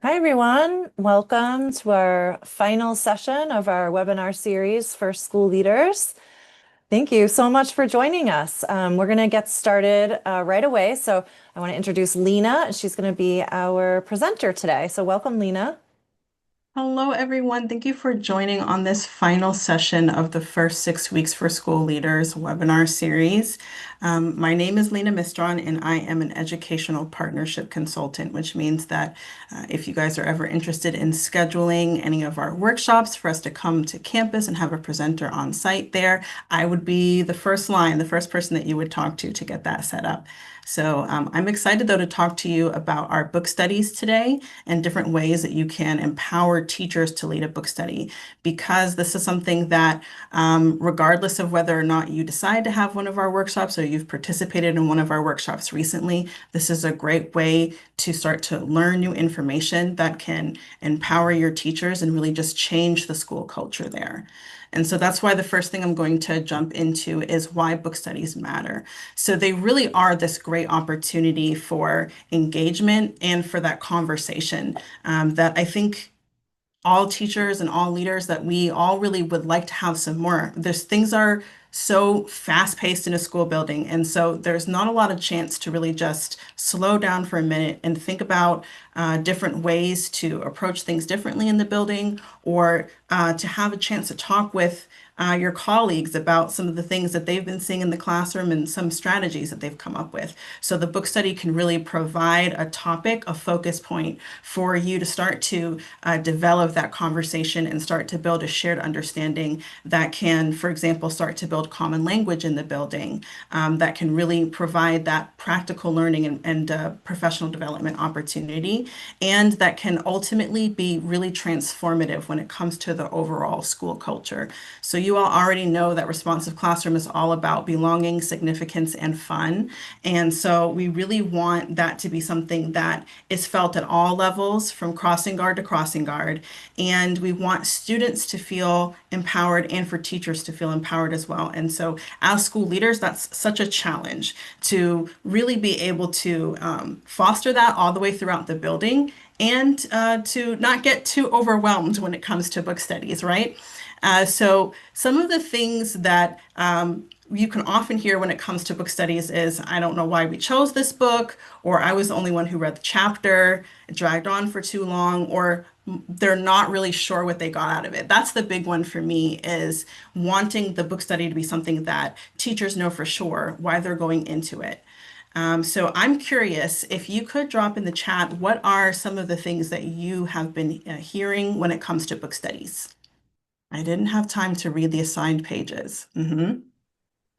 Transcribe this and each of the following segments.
Hi, everyone. Welcome to our final session of our webinar series for school leaders. Thank you so much for joining us. We're going to get started right away. So I want to introduce Lena. She's going to be our presenter today. So welcome, Lena. Hello, everyone. Thank you for joining on this final session of the first 6 weeks for school leaders webinar series. My name is Lena Mistron, and I am an educational partnership consultant, which means that if you guys are ever interested in scheduling any of our workshops for us to come to campus and have a presenter on site there, I would be the first line, the first person that you would talk to get that set up. So I'm excited, though, to talk to you about our book studies today and different ways that you can empower teachers to lead a book study, because this is something that, regardless of whether or not you decide to have one of our workshops or you've participated in one of our workshops recently, this is a great way to start to learn new information that can empower your teachers and really just change the school culture there. And so that's why the first thing I'm going to jump into is why book studies matter. So they really are this great opportunity for engagement and for that conversation that I think all teachers and all leaders that we all really would like to have some more. There's things are so fast-paced in a school building, and so there's not a lot of chance to really just slow down for a minute and think about different ways to approach things differently in the building, or to have a chance to talk with your colleagues about some of the things that they've been seeing in the classroom and some strategies that they've come up with. So the book study can really provide a topic, a focus point for you to start to develop that conversation and start to build a shared understanding that can, for example, start to build common language in the building, that can really provide that practical learning and professional development opportunity, and that can ultimately be really transformative when it comes to the overall school culture. So you all already know that responsive classroom is all about belonging, significance, and fun. And so we really want that to be something that is felt at all levels, from crossing guard to crossing guard. And we want students to feel empowered and for teachers to feel empowered as well. And so as school leaders, that's such a challenge to really be able to foster that all the way throughout the building, and to not get too overwhelmed when it comes to book studies, right? So some of the things that you can often hear when it comes to book studies is, I don't know why we chose this book, or I was the only one who read the chapter, it dragged on for too long, or they're not really sure what they got out of it. That's the big one for me, is wanting the book study to be something that teachers know for sure why they're going into it. So I'm curious if you could drop in the chat, what are some of the things that you have been hearing when it comes to book studies? I didn't have time to read the assigned pages.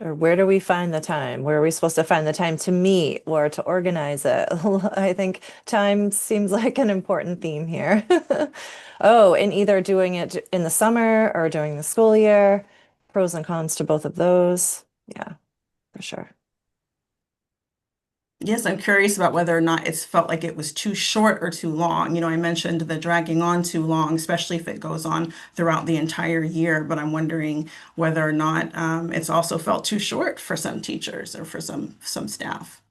Or where do we find the time? Where are we supposed to find the time to meet or to organize it? I think time seems like an important theme here. Oh, and either doing it in the summer or during the school year, pros and cons to both of those. Yeah, for sure. Yes, I'm curious about whether or not it's felt like it was too short or too long. I mentioned the dragging on too long, especially if it goes on throughout the entire year, but I'm wondering whether or not it's also felt too short for some teachers or for some staff.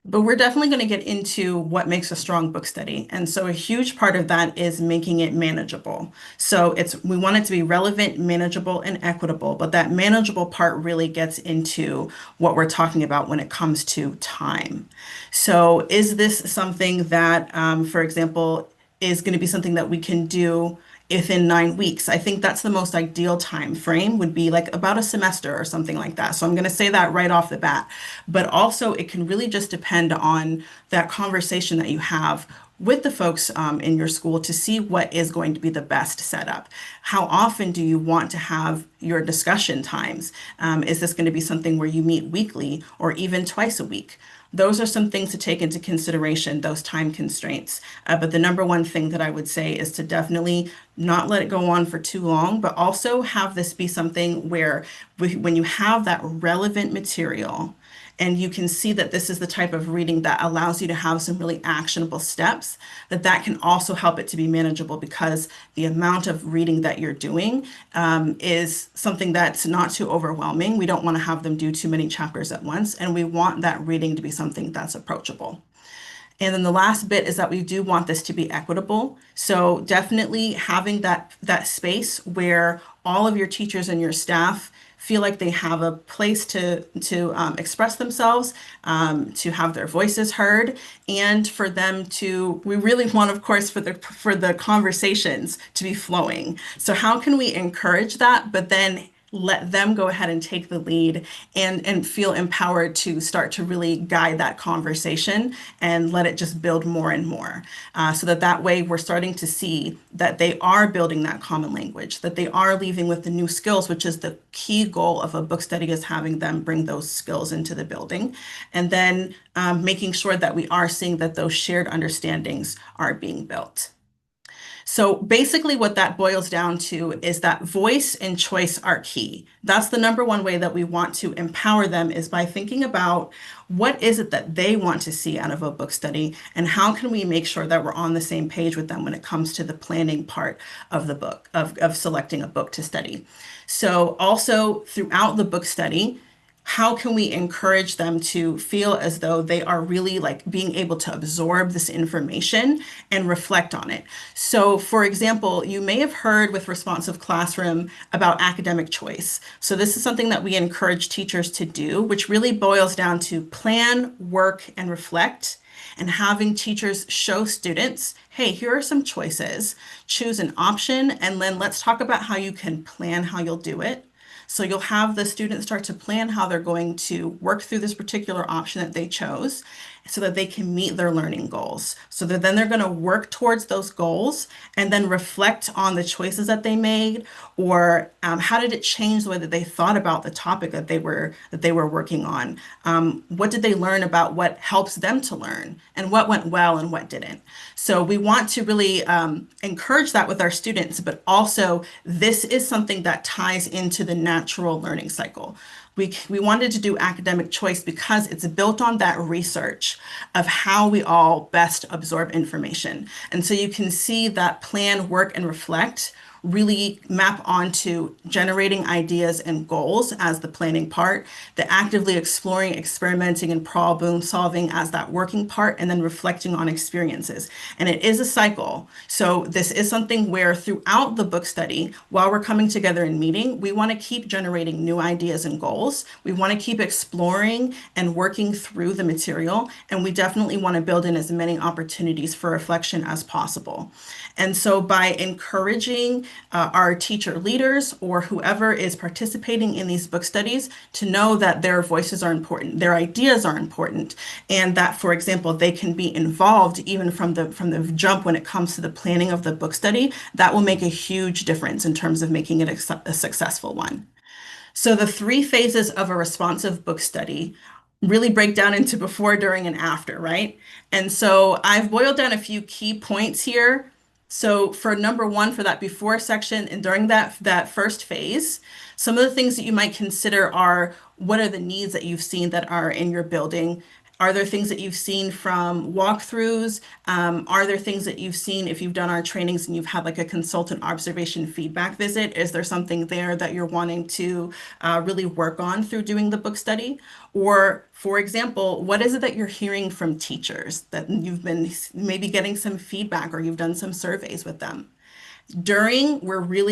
But we're definitely going to get into what makes a strong book study. And so a huge part of that is making it manageable. So we want it to be relevant, manageable, and equitable. But that manageable part really gets into what we're talking about when it comes to time. So is this something that, for example, is going to be something that we can do within 9 weeks? I think that's the most ideal time frame, would be like about a semester or something like that. So I'm going to say that right off the bat. But also, it can really just depend on that conversation that you have with the folks in your school to see what is going to be the best setup. How often do you want to have your discussion times? Is this going to be something where you meet weekly or even twice a week? Those are some things to take into consideration, those time constraints. But the number one thing that I would say is to definitely not let it go on for too long, but also have this be something where when you have that relevant material, and you can see that this is the type of reading that allows you to have some really actionable steps, that can also help it to be manageable, because the amount of reading that you're doing is something that's not too overwhelming. We don't want to have them do too many chapters at once, and we want that reading to be something that's approachable. And then the last bit is that we do want this to be equitable. So definitely having that space where all of your teachers and your staff feel like they have a place to express themselves, to have their voices heard, and for them to. We really want, of course, for the conversations to be flowing. So how can we encourage that, but then let them go ahead and take the lead and feel empowered to start to really guide that conversation and let it just build more and more, so that way we're starting to see that they are building that common language, that they are leaving with the new skills, which is the key goal of a book study, is having them bring those skills into the building, and then making sure that we are seeing that those shared understandings are being built. So basically, what that boils down to is that voice and choice are key. That's the number one way that we want to empower them, is by thinking about what is it that they want to see out of a book study, and how can we make sure that we're on the same page with them when it comes to the planning part of the book, of selecting a book to study. So also throughout the book study, how can we encourage them to feel as though they are really like being able to absorb this information and reflect on it? So, for example, you may have heard with responsive classroom about academic choice. So, this is something that we encourage teachers to do, which really boils down to plan, work, and reflect. And having teachers show students, hey, here are some choices. Choose an option, and then let's talk about how you can plan how you'll do it. So you'll have the students start to plan how they're going to work through this particular option that they chose, so that they can meet their learning goals. So that then they're going to work towards those goals and then reflect on the choices that they made, or how did it change the way that they thought about the topic that they were working on. What did they learn about what helps them to learn, and what went well and what didn't. So we want to really encourage that with our students, but also this is something that ties into the natural learning cycle. We wanted to do academic choice because it's built on that research of how we all best absorb information. And so you can see that plan, work, and reflect really map onto generating ideas and goals as the planning part, the actively exploring, experimenting, and problem solving as that working part, and then reflecting on experiences. And it is a cycle. So this is something where throughout the book study, while we're coming together and meeting, we want to keep generating new ideas and goals. We want to keep exploring and working through the material. And we definitely want to build in as many opportunities for reflection as possible. And so by encouraging our teacher leaders or whoever is participating in these book studies to know that their voices are important, their ideas are important, and that, for example, they can be involved even from the jump when it comes to the planning of the book study, that will make a huge difference in terms of making it a successful one. So the three phases of a responsive book study really break down into before, during, and after, right? And so I've boiled down a few key points here. So for number one, for that before section and during that first phase, some of the things that you might consider are, what are the needs that you've seen that are in your building? Are there things that you've seen from walkthroughs? Are there things that you've seen if you've done our trainings and you've had like a consultant observation feedback visit? Is there something there that you're wanting to really work on through doing the book study? Or, for example, what is it that you're hearing from teachers that you've been maybe getting some feedback, or you've done some surveys with them? During,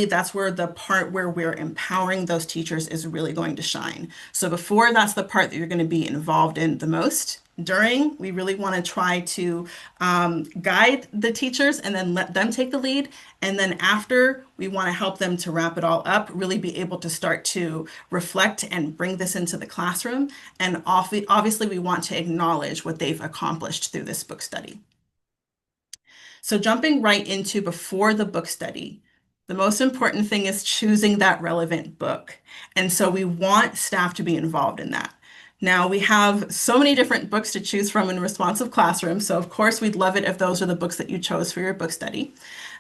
that's where the part where we're empowering those teachers is really going to shine. So before, that's the part that you're going to be involved in the most. During, we really want to try to guide the teachers and then let them take the lead. And then after, we want to help them to wrap it all up, really be able to start to reflect and bring this into the classroom. And obviously, we want to acknowledge what they've accomplished through this book study. So jumping right into before the book study, the most important thing is choosing that relevant book. And so we want staff to be involved in that. Now, we have so many different books to choose from in responsive classroom. So of course, we'd love it if those are the books that you chose for your book study.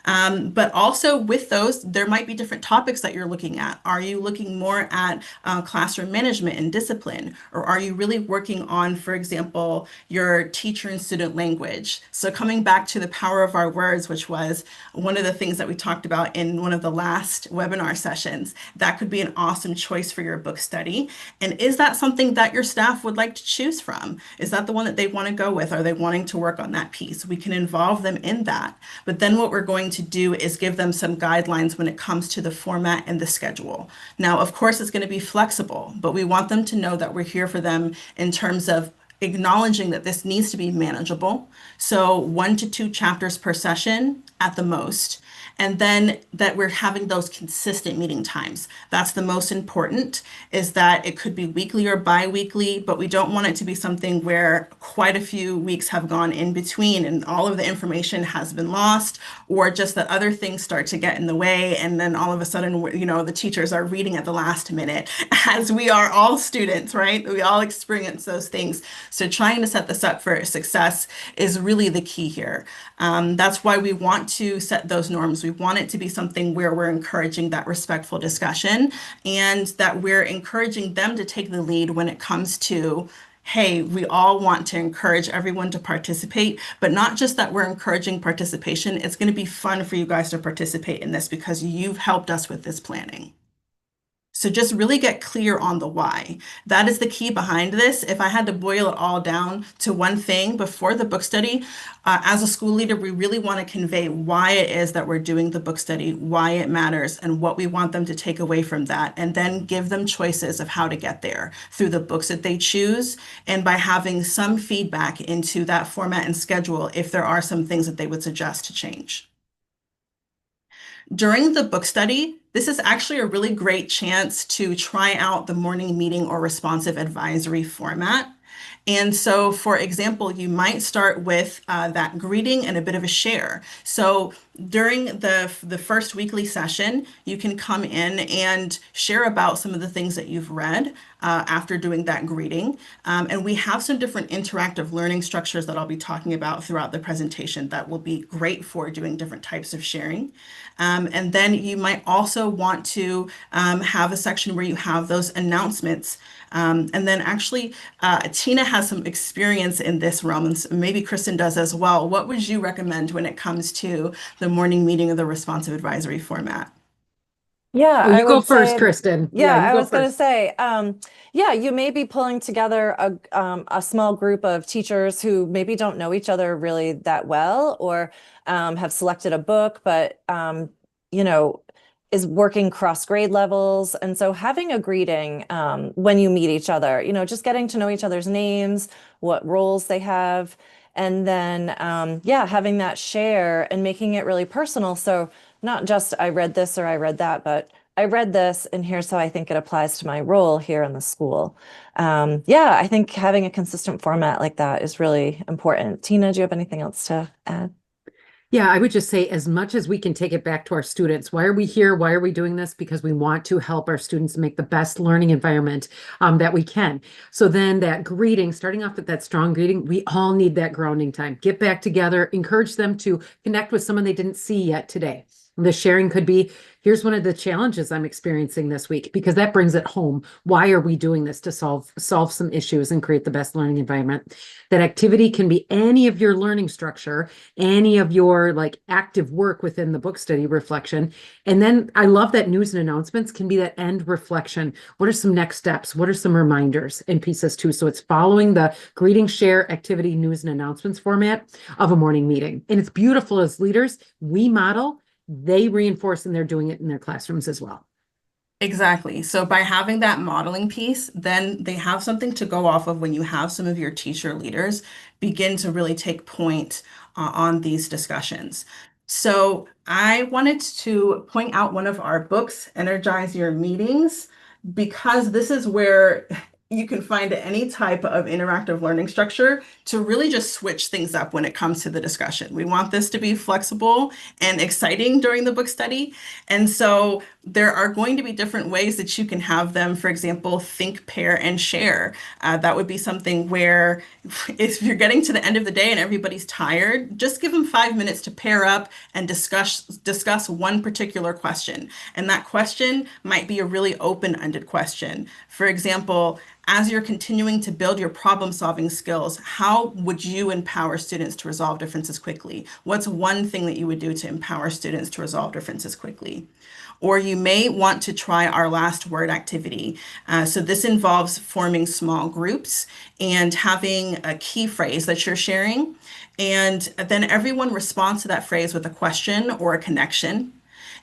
But also with those, there might be different topics that you're looking at. Are you looking more at classroom management and discipline? Or are you really working on, for example, your teacher and student language? So coming back to the power of our words, which was one of the things that we talked about in one of the last webinar sessions, that could be an awesome choice for your book study. And is that something that your staff would like to choose from? Is that the one that they want to go with? Are they wanting to work on that piece? We can involve them in that. But then what we're going to do is give them some guidelines when it comes to the format and the schedule. Now, of course, it's going to be flexible, but we want them to know that we're here for them in terms of acknowledging that this needs to be manageable. So 1 to 2 chapters per session at the most. And then that we're having those consistent meeting times. That's the most important, is that it could be weekly or bi-weekly, but we don't want it to be something where quite a few weeks have gone in between and all of the information has been lost, or just that other things start to get in the way. And then all of a sudden, the teachers are reading at the last minute, as we are all students, right? We all experience those things. So trying to set this up for success is really the key here. That's why we want to set those norms. We want it to be something where we're encouraging that respectful discussion and that we're encouraging them to take the lead when it comes to, hey, we all want to encourage everyone to participate, but not just that we're encouraging participation. It's going to be fun for you guys to participate in this because you've helped us with this planning. So just really get clear on the why. That is the key behind this. If I had to boil it all down to one thing before the book study, as a school leader, we really want to convey why it is that we're doing the book study, why it matters, and what we want them to take away from that, and then give them choices of how to get there through the books that they choose, and by having some feedback into that format and schedule if there are some things that they would suggest to change. During the book study, this is actually a really great chance to try out the morning meeting or responsive advisory format. And so, for example, you might start with that greeting and a bit of a share. So during the first weekly session, you can come in and share about some of the things that you've read after doing that greeting. And we have some different interactive learning structures that I'll be talking about throughout the presentation that will be great for doing different types of sharing. And then you might also want to have a section where you have those announcements. And then actually, Tina has some experience in this realm, and maybe Kristen does as well. What would you recommend when it comes to the morning meeting of the responsive advisory format? Yeah, Oh, I you go would first, say, Kristen. yeah, Yeah, you I go was going to first. say, yeah, you may be pulling together a small group of teachers who maybe don't know each other really that well, or have selected a book, but you know, is working cross grade levels. And so having a greeting when you meet each other, just getting to know each other's names, what roles they have, and then yeah, having that share and making it really personal. So not just I read this or I read that, but I read this and here's how I think it applies to my role here in the school. Yeah, I think having a consistent format like that is really important. Tina, do you have anything else to add? Yeah, I would just say as much as we can take it back to our students. Why are we here? Why are we doing this? Because we want to help our students make the best learning environment that we can. So then that greeting, starting off with that strong greeting, we all need that grounding time. Get back together, encourage them to connect with someone they didn't see yet today. The sharing could be, here's one of the challenges I'm experiencing this week, because that brings it home. Why are we doing this? To solve some issues and create the best learning environment. That activity can be any of your learning structure, any of your like active work within the book study reflection. And then I love that news and announcements can be that end reflection. What are some next steps? What are some reminders and pieces too? So it's following the greeting, share, activity, news and announcements format of a morning meeting. And it's beautiful as leaders, we model, they reinforce, and they're doing it in their classrooms as well. Exactly. So by having that modeling piece, then they have something to go off of when you have some of your teacher leaders begin to really take point on these discussions. So I wanted to point out one of our books, Energize Your Meetings, because this is where you can find any type of interactive learning structure to really just switch things up when it comes to the discussion. We want this to be flexible and exciting during the book study. And so There are going to be different ways that you can have them, for example, think, pair, and share. That would be something where if you're getting to the end of the day and everybody's tired, just give them 5 minutes to pair up and discuss one particular question. And that question might be a really open-ended question. For example, as you're continuing to build your problem-solving skills, how would you empower students to resolve differences quickly? What's one thing that you would do to empower students to resolve differences quickly? Or you may want to try our last word activity. So this involves forming small groups and having a key phrase that you're sharing. And then everyone responds to that phrase with a question or a connection.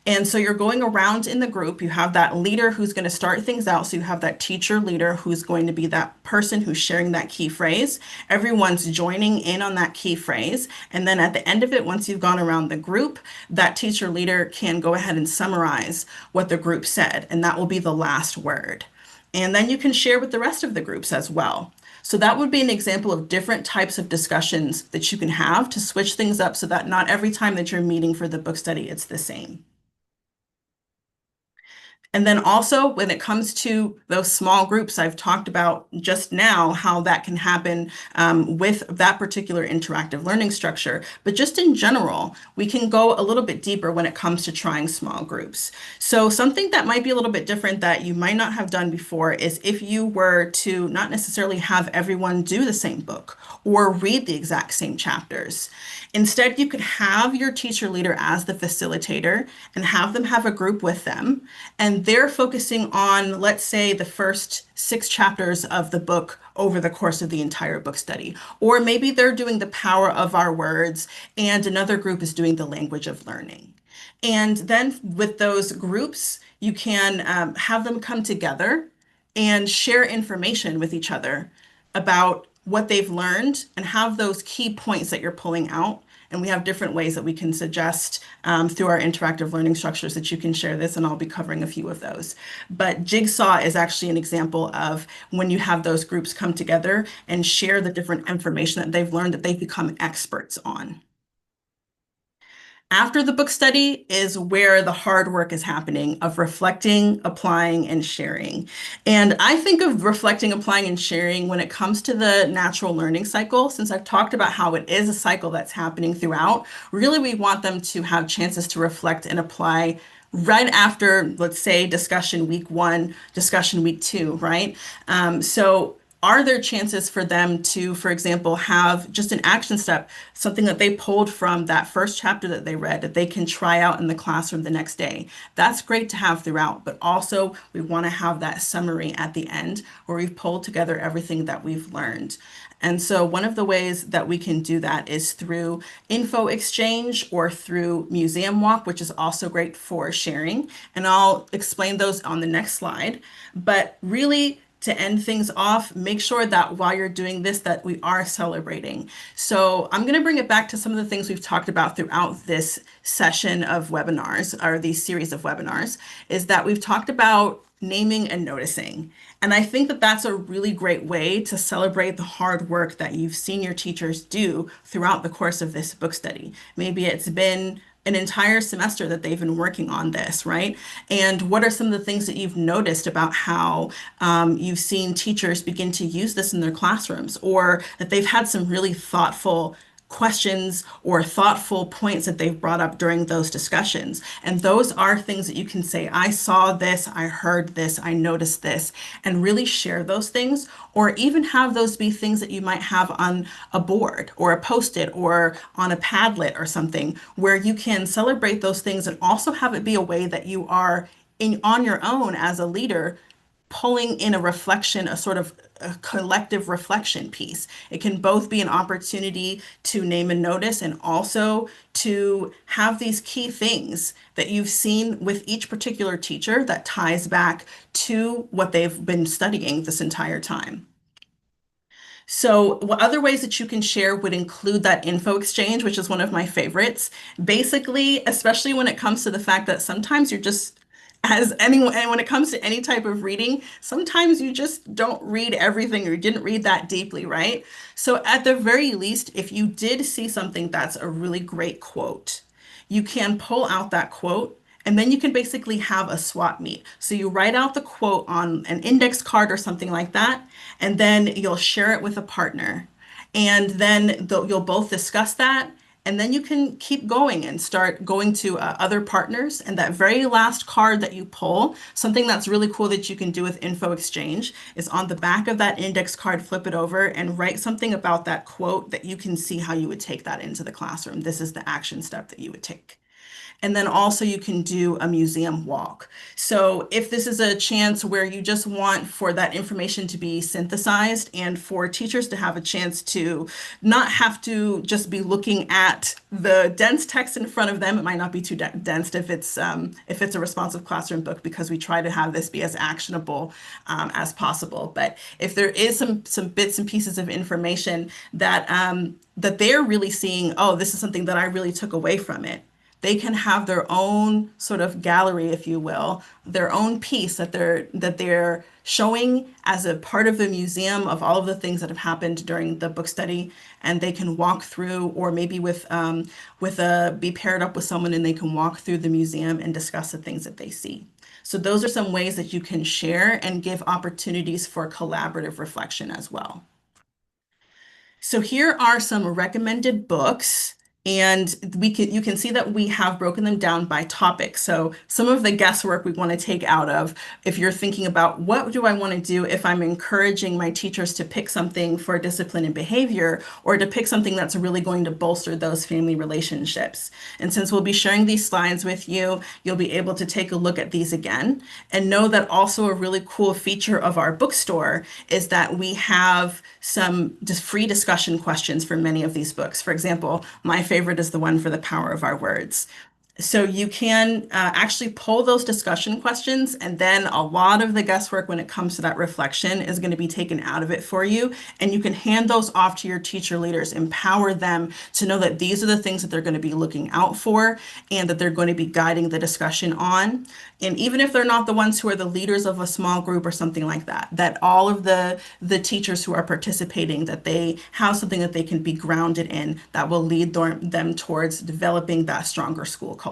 And so you're going around in the group. You have that leader who's going to start things out. So you have that teacher leader who's going to be that person who's sharing that key phrase. Everyone's joining in on that key phrase. And then at the end of it, once you've gone around the group, that teacher leader can go ahead and summarize what the group said. And that will be the last word. And then you can share with the rest of the groups as well. So that would be an example of different types of discussions that you can have to switch things up so that not every time that you're meeting for the book study, it's the same. And then also when it comes to those small groups, I've talked about just now how that can happen with that particular interactive learning structure. But just in general, we can go a little bit deeper when it comes to trying small groups. So something that might be a little bit different that you might not have done before is if you were to not necessarily have everyone do the same book or read the exact same chapters. Instead, you could have your teacher leader as the facilitator and have them have a group with them. And they're focusing on, let's say, the first 6 chapters of the book over the course of the entire book study. Or maybe they're doing the power of our words, and another group is doing the language of learning. And then with those groups, you can have them come together and share information with each other about what they've learned and have those key points that you're pulling out. And we have different ways that we can suggest through our interactive learning structures that you can share this, and I'll be covering a few of those. But Jigsaw is actually an example of when you have those groups come together and share the different information that they've learned that they've become experts on. After the book study is where the hard work is happening of reflecting, applying, and sharing. And I think of reflecting, applying, and sharing when it comes to the natural learning cycle, since I've talked about how it is a cycle that's happening throughout. Really, we want them to have chances to reflect and apply right after, let's say, discussion week 1, discussion week 2, right? So are there chances for them to, for example, have just an action step, something that they pulled from that first chapter that they read that they can try out in the classroom the next day? That's great to have throughout, but also we want to have that summary at the end where we've pulled together everything that we've learned. And so one of the ways that we can do that is through info exchange or through museum walk, which is also great for sharing. And I'll explain those on the next slide. But really, to end things off, make sure that while you're doing this, that we are celebrating. So I'm going to bring it back to some of the things we've talked about throughout this session of webinars, or these series of webinars, is that we've talked about naming and noticing. And I think that that's a really great way to celebrate the hard work that you've seen your teachers do throughout the course of this book study. Maybe it's been an entire semester that they've been working on this, right? And what are some of the things that you've noticed about how you've seen teachers begin to use this in their classrooms, or that they've had some really thoughtful questions or thoughtful points that they've brought up during those discussions. And those are things that you can say, I saw this, I heard this, I noticed this, and really share those things, or even have those be things that you might have on a board or a post-it or on a Padlet or something where you can celebrate those things and also have it be a way that you are on your own as a leader pulling in a reflection, a sort of a collective reflection piece. It can both be an opportunity to name and notice and also to have these key things that you've seen with each particular teacher that ties back to what they've been studying this entire time. So other ways that you can share would include that info exchange, which is one of my favorites. Basically, especially when it comes to the fact that sometimes you're just, as anyone, and when it comes to any type of reading, sometimes you just don't read everything or you didn't read that deeply, right? So at the very least, if you did see something that's a really great quote, you can pull out that quote And then you can basically have a swap meet. So you write out the quote on an index card or something like that, and then you'll share it with a partner. And then you'll both discuss that. And then you can keep going and start going to other partners. And that very last card that you pull, something that's really cool that you can do with Info Exchange is on the back of that index card, flip it over and write something about that quote that you can see how you would take that into the classroom. This is the action step that you would take. And then also you can do a museum walk. So if this is a chance where you just want for that information to be synthesized and for teachers to have a chance to not have to just be looking at the dense text in front of them, it might not be too dense if it's a responsive classroom book because we try to have this be as actionable as possible. But if there is some bits and pieces of information that they're really seeing, oh, this is something that I really took away from it, they can have their own sort of gallery, if you will, their own piece that they're showing as a part of the museum of all of the things that have happened during the book study, and they can walk through, or maybe be paired up with someone, and they can walk through the museum and discuss the things that they see. So those are some ways that you can share and give opportunities for collaborative reflection as well. So here are some recommended books, and you can see that we have broken them down by topic. So some of the guesswork we want to take out of if you're thinking about what do I want to do if I'm encouraging my teachers to pick something for discipline and behavior, or to pick something that's really going to bolster those family relationships. And since we'll be sharing these slides with you, you'll be able to take a look at these again and know that also a really cool feature of our bookstore is that we have some just free discussion questions for many of these books. For example, my favorite is the one for the power of our words. So you can actually pull those discussion questions, and then a lot of the guesswork when it comes to that reflection is going to be taken out of it for you. And you can hand those off to your teacher leaders, empower them to know that these are the things that they're going to be looking out for and that they're going to be guiding the discussion on. And even if they're not the ones who are the leaders of a small group or something like that, that all of the teachers who are participating, that they have something that they can be grounded in that will lead them towards developing that stronger school culture.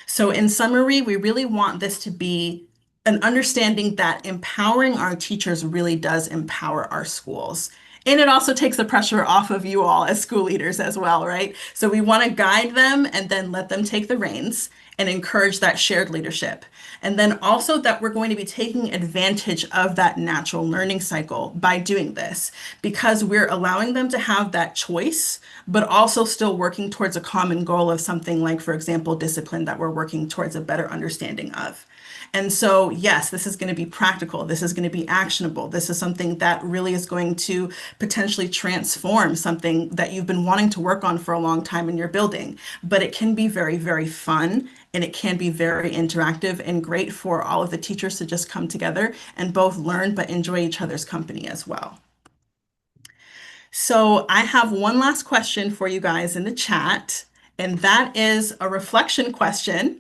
So in summary, we really want this to be an understanding that empowering our teachers really does empower our schools. And it also takes the pressure off of you all as school leaders as well, right? So we want to guide them and then let them take the reins and encourage that shared leadership. And then also that we're going to be taking advantage of that natural learning cycle by doing this, because we're allowing them to have that choice, but also still working towards a common goal of something like, for example, discipline that we're working towards a better understanding of. And so, yes, this is going to be practical. This is going to be actionable. This is something that really is going to potentially transform something that you've been wanting to work on for a long time in your building. But it can be very, very fun, and it can be very interactive and great for all of the teachers to just come together and both learn but enjoy each other's company as well. So I have one last question for you guys in the chat, and that is a reflection question.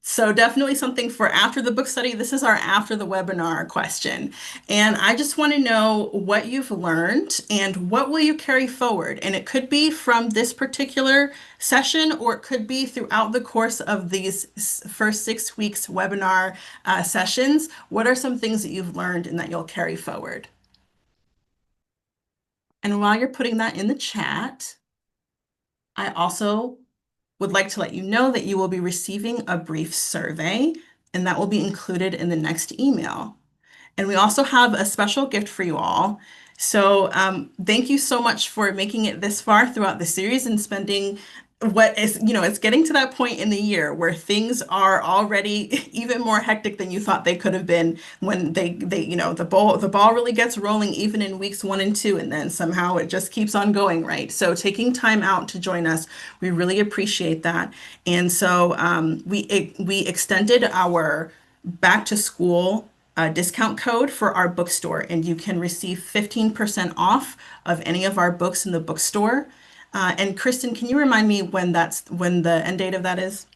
So definitely something for after the book study. This is our after the webinar question. And I just want to know what you've learned and what will you carry forward. And it could be from this particular session, or it could be throughout the course of these first 6 weeks webinar sessions. What are some things that you've learned and that you'll carry forward? And while you're putting that in the chat, I also would like to let you know that you will be receiving a brief survey, and that will be included in the next email. And we also have a special gift for you all. So thank you so much for making it this far throughout the series and spending what is, it's getting to that point in the year where things are already even more hectic than you thought they could have been when the ball really gets rolling even in weeks 1 and 2, and then somehow it just keeps on going, right? So taking time out to join us, we really appreciate that. And so we extended our back to school discount code for our bookstore, and you can receive 15% off of any of our books in the bookstore. And Kristen, can you remind me when the end date of that is?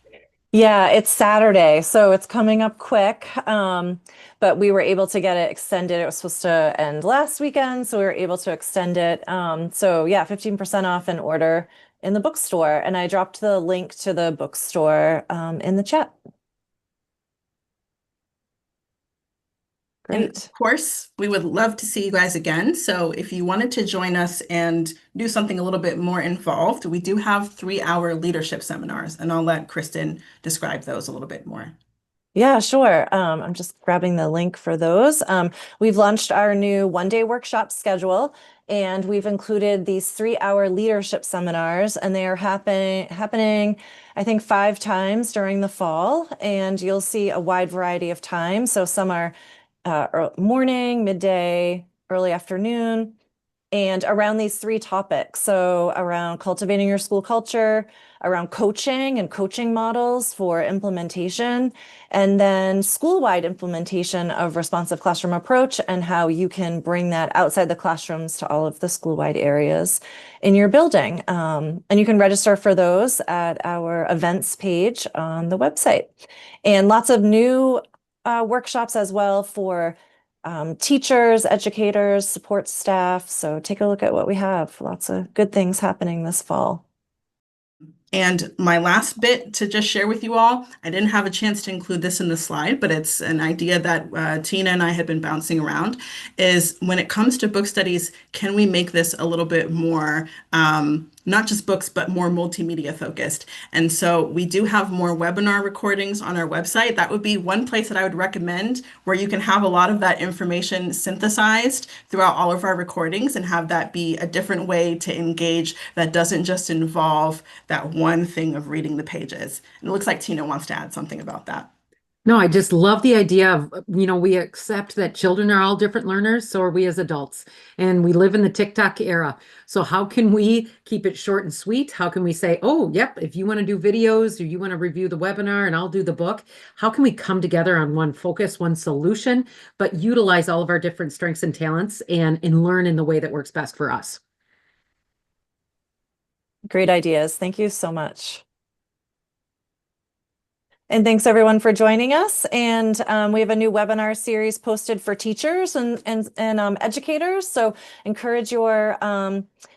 Yeah, it's Saturday, so it's coming up quick. But we were able to get it extended. It was supposed to end last weekend, so we were able to extend it. So yeah, 15% off an order in the bookstore, and I dropped the link to the bookstore in the chat. And Great. of course, we would love to see you guys again. So if you wanted to join us and do something a little bit more involved, we do have 3-hour leadership seminars, and I'll let Kristen describe those a little bit more. Yeah, sure. I'm just grabbing the link for those. We've launched our new one-day workshop schedule, and we've included these 3-hour leadership seminars, and they are happening, I think, 5 times during the fall, and you'll see a wide variety of times. So some are morning, midday, early afternoon, and around these 3 topics. So around cultivating your school culture, around coaching and coaching models for implementation, and then school-wide implementation of responsive classroom approach and how you can bring that outside the classrooms to all of the school-wide areas in your building. And you can register for those at our events page on the website. And lots of new workshops as well for teachers, educators, support staff. So take a look at what we have. Lots of good things happening this fall. And my last bit to just share with you all, I didn't have a chance to include this in the slide, but it's an idea that Tina and I had been bouncing around, is when it comes to book studies, can we make this a little bit more, not just books, but more multimedia focused? And so we do have more webinar recordings on our website. That would be one place that I would recommend where you can have a lot of that information synthesized throughout all of our recordings and have that be a different way to engage that doesn't just involve that one thing of reading the pages. And it looks like Tina wants to add something about that. No, I just love the idea of, we accept that children are all different learners, so are we as adults. And we live in the TikTok era. So how can we keep it short and sweet? How can we say, oh, yep, if you want to do videos or you want to review the webinar and I'll do the book, how can we come together on one focus, one solution, but utilize all of our different strengths and talents and learn in the way that works best for us? Great ideas. Thank you so much. And thanks everyone for joining us. And we have a new webinar series posted for teachers and educators. So encourage your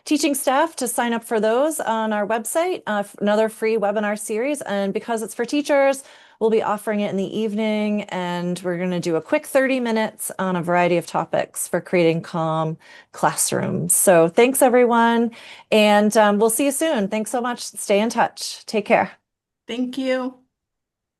teaching staff to sign up for those on our website, another free webinar series. And because it's for teachers, we'll be offering it in the evening. And we're going to do a quick 30 minutes on a variety of topics for creating calm classrooms. So thanks everyone. And we'll see you soon. Thanks so much. Stay in touch. Take care. Thank you.